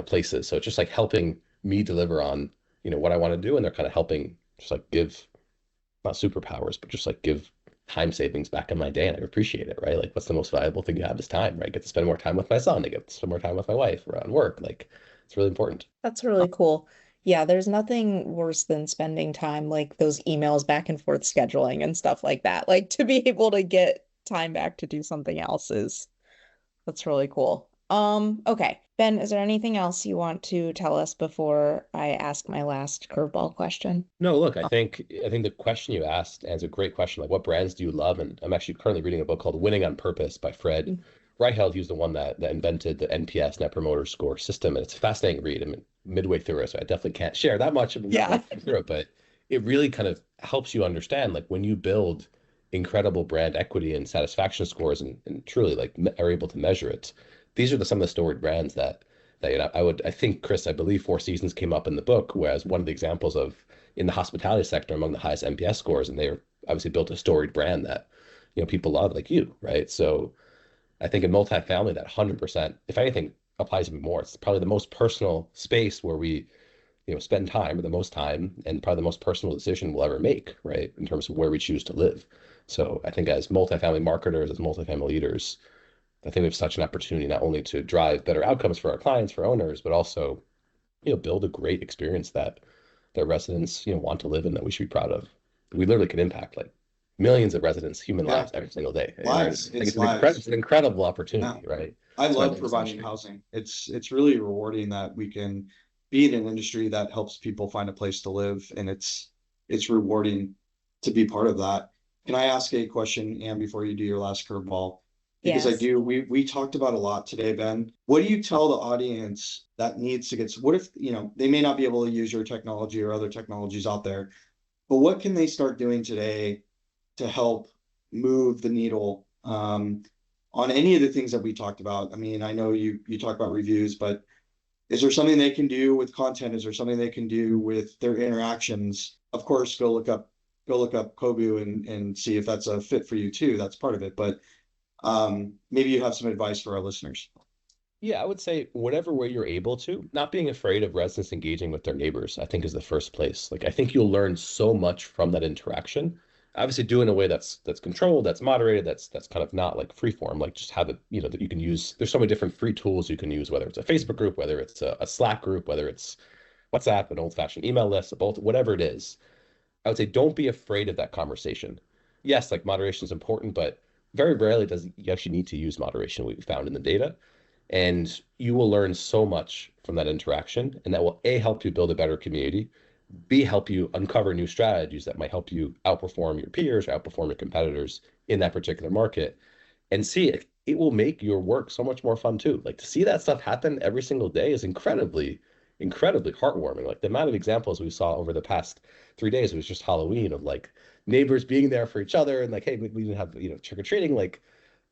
places. So it's just like helping me deliver on, what I want to do, and they're kind of helping just like give not superpowers, but just like give time savings back in my day, and I appreciate it, right? Like, what's the most valuable thing you have is time, right? I get to spend more time with my son. I get to spend more time with my wife around work. Like, it's really important. That's really cool. Yeah, there's nothing worse than spending time like those emails back and forth scheduling and stuff like that. Like to be able to get time back to do something else is that's really cool. Okay. Ben, is there anything else you want to tell us before I ask my last curveball question? No, look, I think the question you asked is a great question. Like, what brands do you love? And I'm actually currently reading a book called Winning on Purpose by Fred Reichheld. He was the one that invented the NPS Net Promoter Score system, and it's a fascinating read. I'm midway through it, so I definitely can't share that much of Yeah. through it, but it really kind of helps you understand like when you build incredible brand equity and satisfaction scores and truly like are able to measure it. These are some of the storied brands that I think Chris, I believe Four Seasons came up in the book, whereas one of the examples of in the hospitality sector among the highest NPS scores, and they obviously built a storied brand that people love, like you, right? So I think in multifamily, that 100%, if anything, applies even more. It's probably the most personal space where we spend time, or the most time, and probably the most personal decision we'll ever make, right? In terms of where we choose to live. So I think as multifamily marketers, as multifamily leaders, I think we have such an opportunity not only to drive better outcomes for our clients, for owners, but also build a great experience that residents want to live in, that we should be proud of. We literally can impact like millions of residents, human Yeah. lives every single day. Lives. I think It's it's lives. it's an incredible Yeah. opportunity, right? I So I love think it's providing interesting. housing. It's really rewarding that we can be in an industry that helps people find a place to live, and it's rewarding to be part of that. Can I ask a question, Anne, before you do your last curveball? Because I Yes. do, we talked about a lot today, Ben. What do you tell the audience that needs to get, what if, they may not be able to use your technology or other technologies out there, but what can they start doing today to help move the needle on any of the things that we talked about? I mean, I know you talk about reviews, but is there something they can do with content? Is there something they can do with their interactions? Of course, go look up Kobu and see if that's a fit for you too. That's part of it. But maybe you have some advice for our listeners. Yeah, I would say whatever way you're able to, not being afraid of residents engaging with their neighbors, I think is the first place. Like I think you'll learn so much from that interaction. Obviously, do it in a way that's controlled, that's moderated, that's kind of not like free form, like just have it, that you can use. There's so many different free tools you can use, whether it's a Facebook group, whether it's a Slack group, whether it's WhatsApp, an old-fashioned email list, a both, whatever it is. I would say don't be afraid of that conversation. Yes, like moderation is important, but very rarely does you actually need to use moderation, we found in the data. And you will learn so much from that interaction, and that will A, help you build a better community, B, help you uncover new strategies that might help you outperform your peers or outperform your competitors in that particular market. And C, it will make your work so much more fun too. Like to see that stuff happen every single day is incredibly heartwarming. Like the amount of examples we saw over the past 3 days, it was just Halloween, of like neighbors being there for each other and like, hey, we didn't have, trick or treating. Like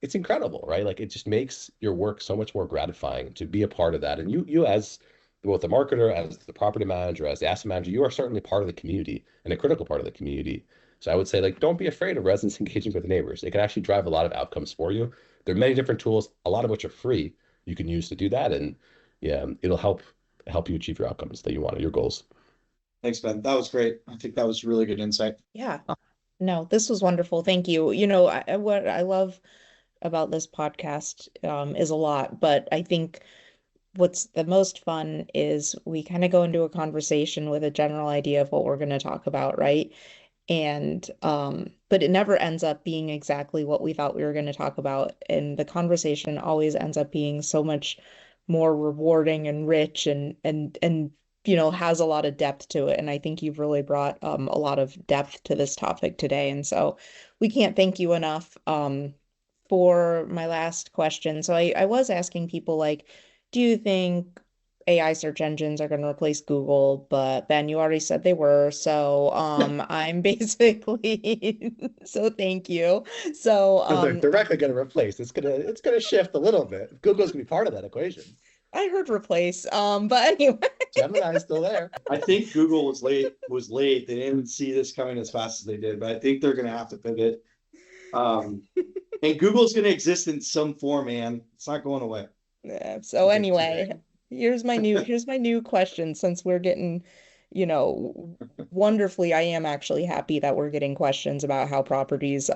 it's incredible, right? Like it just makes your work so much more gratifying to be a part of that. And you as both the marketer, as the property manager, as the asset manager, you are certainly part of the community and a critical part of the community. So I would say, like, don't be afraid of residents engaging with the neighbors. It can actually drive a lot of outcomes for you. There are many different tools, a lot of which are free, you can use to do that. And yeah, it'll help you achieve your outcomes that you want, your goals. Thanks, Ben. That was great. I think that was really good insight. Yeah. No, this was wonderful. Thank you. What I love about this podcast is a lot, but I think what's the most fun is we kind of go into a conversation with a general idea of what we're going to talk about, right? And but it never ends up being exactly what we thought we were going to talk about. And the conversation always ends up being so much more rewarding and rich and has a lot of depth to it. And I think you've really brought a lot of depth to this topic today. And so we can't thank you enough. For my last question, so I was asking people like, do you think AI search engines are going to replace Google? But Ben, you already said they were. So I'm basically so thank you. So So they're directly going to replace. It's gonna shift a little bit. Google's gonna be part of that equation. I heard replace. But anyway. Gemini is still there. I think Google was late. They didn't see this coming as fast as they did, but I think they're going to have to pivot. And Google's going to exist in some form, man. It's not going away. Yeah, so anyway, here's my new question since we're getting wonderfully, I am actually happy that we're getting questions about how properties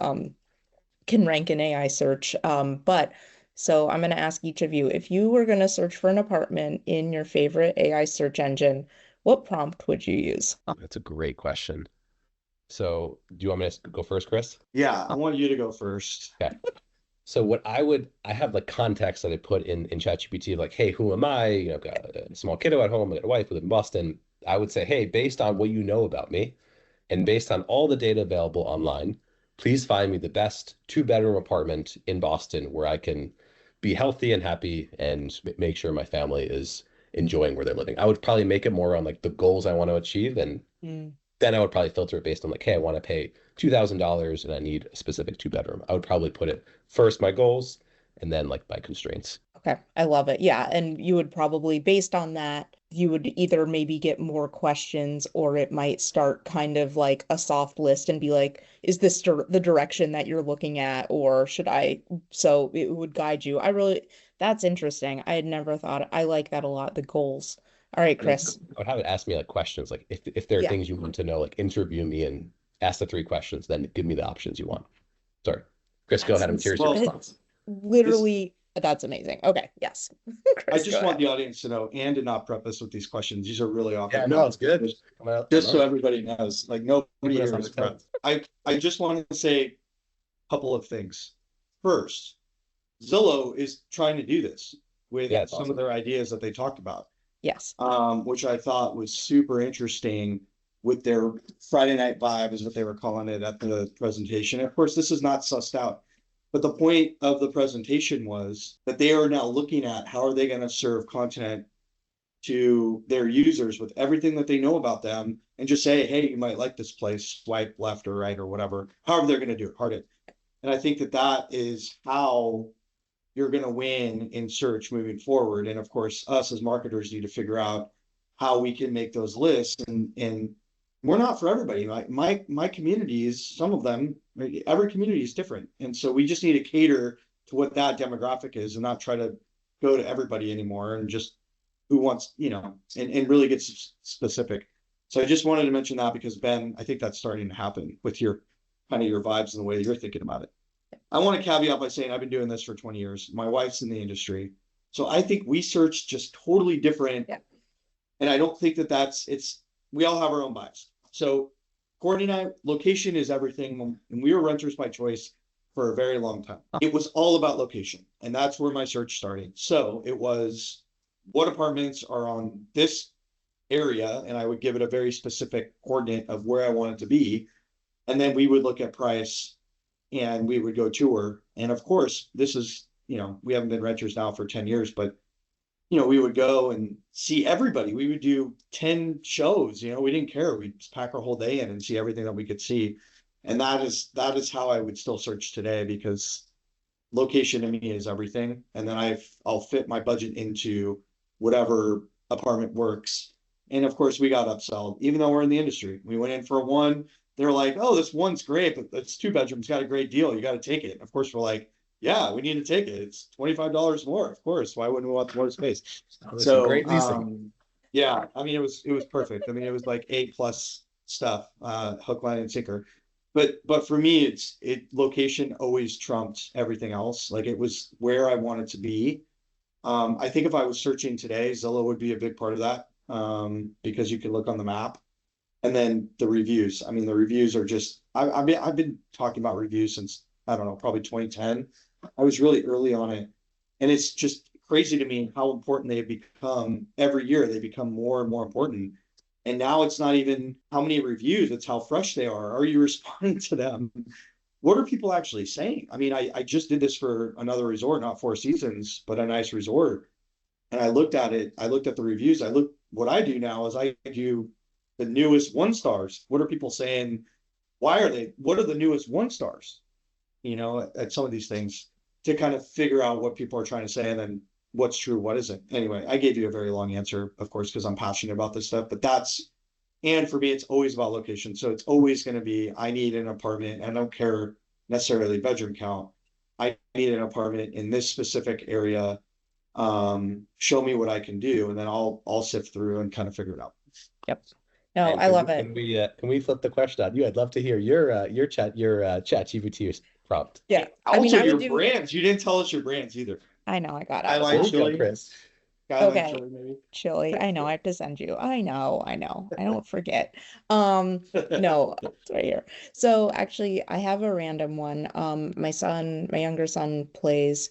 can rank in AI search. But so I'm going to ask each of you, if you were going to search for an apartment in your favorite AI search engine, what prompt would you use? That's a great question. So do you want me to go first, Chris? Yeah, I want you to go first. Okay. So I have like context that I put in ChatGPT, like, hey, who am I? I've got a small kiddo at home, I got a wife, we live in Boston. I would say, hey, based on what you know about me and based on all the data available online, please find me the best two-bedroom apartment in Boston where I can be healthy and happy and make sure my family is enjoying where they're living. I would probably make it more on like the goals I want to achieve, and Mm. then I would probably filter it based on like, hey, I want to pay $2,000 and I need a specific two-bedroom. I would probably put it first my goals and then like my constraints. Okay, I love it. Yeah, and you would probably, based on that, you would either maybe get more questions or it might start kind of like a soft list and be like, is this the direction that you're looking at, or should I? So it would guide you. That's interesting. I had never thought, I like that a lot, the goals. All right, And Chris. I would have it ask me like questions, like if there are Yeah. things you want to know, like interview me and ask the three questions, then give me the options you want. Sorry. Chris, go ahead. I'm curious your Well, response. Literally, that's amazing. Okay, yes. I Chris, just go want ahead. the audience to know and to not preface with these questions. These are really awkward. Yeah, no, it's good. Just so everybody knows, like nobody Keeping us here on is the toes. prepped. I just want to say a couple of things. First, Zillow is trying to do this with Yeah, it's some awesome. of their ideas that they talked about, Yes. which I thought was super interesting with their Friday night vibe, is what they were calling it at the presentation. Of course, this is not sussed out, but the point of the presentation was that they are now looking at how are they going to serve content to their users with everything that they know about them and just say, hey, you might like this place, swipe left or right or whatever, however they're going to do it, hard it. And I think that that is how you're going to win in search moving forward. And of course, us as marketers need to figure out how we can make those lists. And we're not for everybody. My communities, some of them, every community is different. And so we just need to cater to what that demographic is and not try to go to everybody anymore and just who wants, and really get specific. So I just wanted to mention that because Ben, I think that's starting to happen with your kind of your vibes and the way you're thinking about it. I want to caveat by saying I've been doing this for 20 years. My wife's in the industry. So I think we search just totally different. Yeah. And I don't think that we all have our own bias. So Courtney and I, location is everything. And we were renters by choice for a very long time. It was all about location. And that's where my search started. So it was what apartments are on this area. And I would give it a very specific coordinate of where I want it to be. And then we would look at price and we would go tour. And of course, this is, we haven't been renters now for 10 years, but, we would go and see everybody. We would do 10 shows, we didn't care. We'd just pack our whole day in and see everything that we could see. And that is how I would still search today, because location to me is everything. And then I'll fit my budget into whatever apartment works. And of course, we got upsold, even though we're in the industry. We went in for one. They're like, oh, this one's great, but it's 2 bedrooms, got a great deal. You got to take it. Of course, we're like, yeah, we need to take it. It's $25 more. Of course. Why wouldn't we want more space? So great leasing. yeah, I mean, it was perfect. I mean, it was like A+ stuff, hook, line, and sinker. But for me, location always trumped everything else. Like, it was where I wanted to be. I think if I was searching today, Zillow would be a big part of that, because you can look on the map. And then the reviews. I mean, the reviews are just, I've been talking about reviews since, I don't know, probably 2010. I was really early on it. And it's just crazy to me how important they have become. Every year they become more and more important. And now it's not even how many reviews, it's how fresh they are. Are you responding to them? What are people actually saying? I mean, I just did this for another resort, not Four Seasons, but a nice resort. And I looked at it, I looked at the reviews. What I do now is I do the newest 1 stars. What are people saying? What are the newest 1 stars? At some of these things, to kind of figure out what people are trying to say and then what's true, what isn't. Anyway, I gave you a very long answer, of course, because I'm passionate about this stuff, and for me, it's always about location. So it's always going to be, I need an apartment, and I don't care necessarily bedroom count. I need an apartment in this specific area. Show me what I can do, and then I'll sift through and kind of figure it out. Yep. No, And I love it. can we flip the question on you? I'd love to hear your chat GPT prompt. Yeah. I mean, Also, I would your do, brands. You didn't tell us your brands either. I know I got out of Skyline There you that. go, Chili. Chris. Skyline Okay. Chili, maybe. Chili. I know I have to send you. I know. I don't forget. No, it's right here. So actually I have a random one. My younger son plays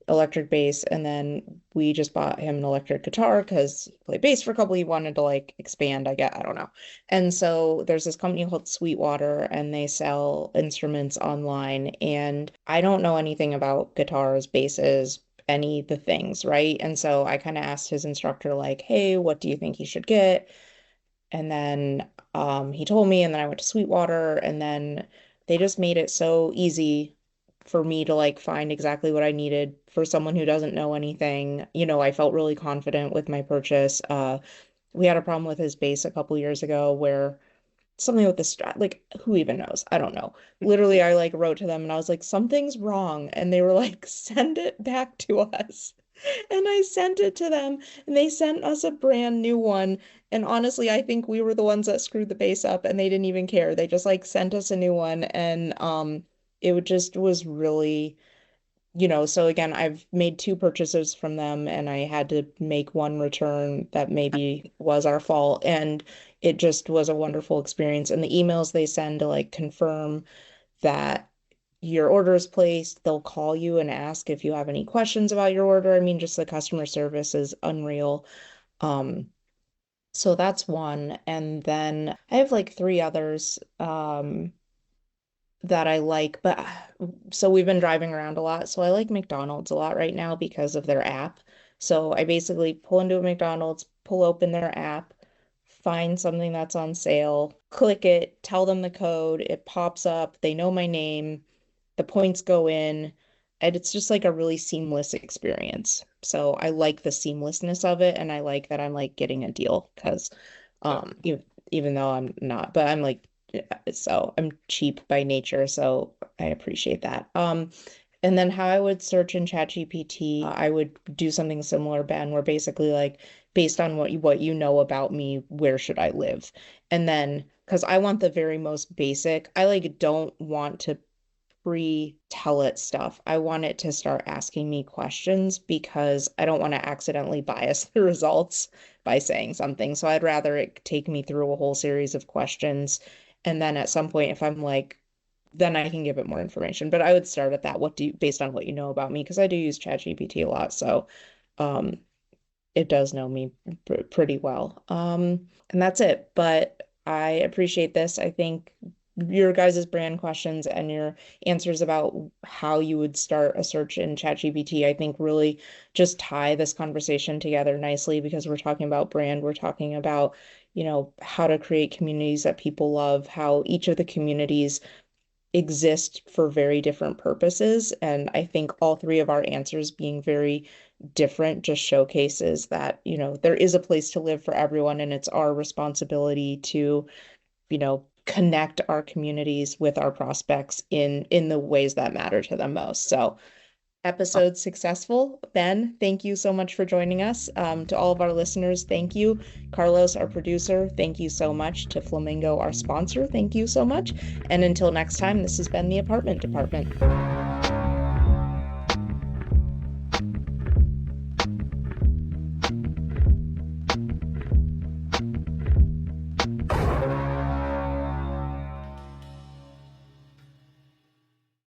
electric bass, and then we just bought him an electric guitar because he played bass for a couple. He wanted to like expand, I guess, I don't know. And so there's this company called Sweetwater, and they sell instruments online. And I don't know anything about guitars, basses, any of the things, right? And so I kind of asked his instructor, like, hey, what do you think he should get? And then he told me, and then I went to Sweetwater, and then they just made it so easy for me to like find exactly what I needed for someone who doesn't know anything. I felt really confident with my purchase. We had a problem with his bass a couple years ago where something with the strap, like who even knows? I don't know. Literally, I like wrote to them and I was like, something's wrong. And they were like, send it back to us. And I sent it to them and they sent us a brand new one. And honestly, I think we were the ones that screwed the base up and they didn't even care. They just like sent us a new one. And just was really, so again, I've made two purchases from them and I had to make one return that maybe was our fault. And it just was a wonderful experience. And the emails they send to like confirm that your order is placed, they'll call you and ask if you have any questions about your order. I mean, just the customer service is unreal. Um, so that's one. And then I have like three others. That I like, but so we've been driving around a lot. So I like McDonald's a lot right now because of their app. So I basically pull into a McDonald's, pull open their app, find something that's on sale, click it, tell them the code, it pops up, they know my name, the points go in, and it's just like a really seamless experience. So I like the seamlessness of it, and I like that I'm like getting a deal because Yeah. even though I'm not, but I'm like so I'm cheap by nature, so I appreciate that. And then how I would search in ChatGPT, I would do something similar, Ben, where basically like based on what you know about me, where should I live? And then because I want the very most basic, I like don't want to pre-tell it stuff. I want it to start asking me questions because I don't want to accidentally bias the results by saying something. So I'd rather it take me through a whole series of questions. And then at some point, if I'm like, then I can give it more information. But I would start at that. Based on what you know about me, because I do use ChatGPT a lot. So um, it does know me pretty well. And that's it. But I appreciate this. I think your guys' brand questions and your answers about how you would start a search in ChatGPT, I think really just tie this conversation together nicely because we're talking about brand, we're talking about, how to create communities that people love, how each of the communities exist for very different purposes. And I think all three of our answers being very different just showcases that, there is a place to live for everyone, and it's our responsibility to, connect our communities with our prospects in the ways that matter to them most. So episode successful. Ben, thank you so much for joining us. To all of our listeners, thank you. Carlos, our producer, thank you so much. To Flamingo, our sponsor, thank you so much. And until next time, this has been the Apartment Department.